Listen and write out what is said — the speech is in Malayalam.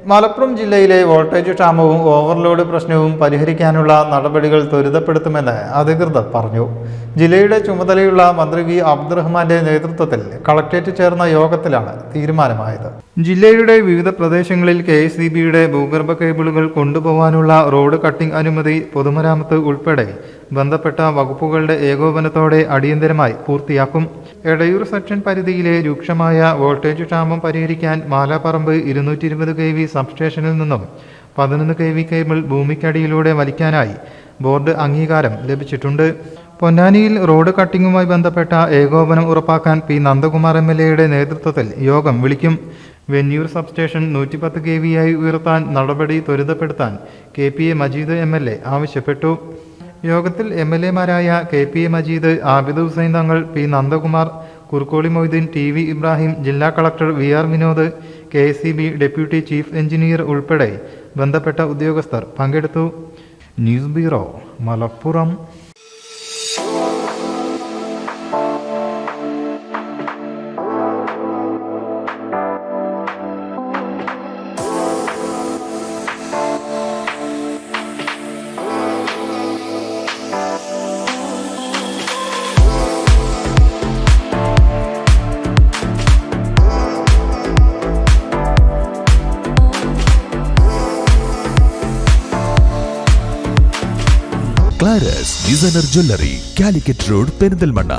മലപ്പുറം ജില്ലയിലെ വോൾട്ടേജ് ക്ഷാമവും ഓവർലോഡ് പ്രശ്നവും പരിഹരിക്കാനുള്ള നടപടികൾ ത്വരിതപ്പെടുത്തുമെന്ന് അധികൃതർ പറഞ്ഞു. ജില്ലയുടെ ചുമതലയുള്ള മന്ത്രി വി അബ്ദുറഹ്മാന്റെ നേതൃത്വത്തിൽ കളക്ടറേറ്റ് ചേർന്ന യോഗത്തിലാണ് തീരുമാനമായത്. ജില്ലയുടെ വിവിധ പ്രദേശങ്ങളിൽ KSEBയുടെ ഭൂഗർഭ കേബിളുകൾ കൊണ്ടുപോകാനുള്ള റോഡ് കട്ടിംഗ് അനുമതി പൊതുമരാമത്ത് ഉൾപ്പെടെ ബന്ധപ്പെട്ട വകുപ്പുകളുടെ ഏകോപനത്തോടെ അടിയന്തരമായി പൂർത്തിയാക്കും. എടയൂർ സെക്ഷൻ പരിധിയിലെ രൂക്ഷമായ വോൾട്ടേജ് ക്ഷാമം പരിഹരിക്കാൻ മാലാപ്പറമ്പ് 220 kV സബ്സ്റ്റേഷനിൽ നിന്നും 11 kV കേബിൾ ഭൂമിക്കടിയിലൂടെ വലിക്കാനായി ബോർഡ് അംഗീകാരം ലഭിച്ചിട്ടുണ്ട്. പൊന്നാനിയിൽ റോഡ് കട്ടിങ്ങുമായി ബന്ധപ്പെട്ട ഏകോപനം ഉറപ്പാക്കാൻ പി നന്ദകുമാർ MLAയുടെ നേതൃത്വത്തിൽ യോഗം വിളിക്കും. വെന്നിയൂർ സബ്സ്റ്റേഷൻ 110 kV ആയി ഉയർത്താൻ നടപടി ത്വരിതപ്പെടുത്താൻ KPA മജീദ് MLA ആവശ്യപ്പെട്ടു. യോഗത്തിൽ MLAമാരായ KPA Majeed, Abid Hussain Thangal, P Nandakumar, Kurukkoli Moideen, TV Ibrahim, ജില്ലാ collector VR Vinod, KSEB deputy chief engineer ഉൾപ്പെടെ ബന്ധപ്പെട്ട ഉദ്യോഗസ്ഥർ പങ്കെടുത്തു. News bureau, Malappuram. ക്ലാരസ് designer jewellery, Calicut road, Perinthalmanna.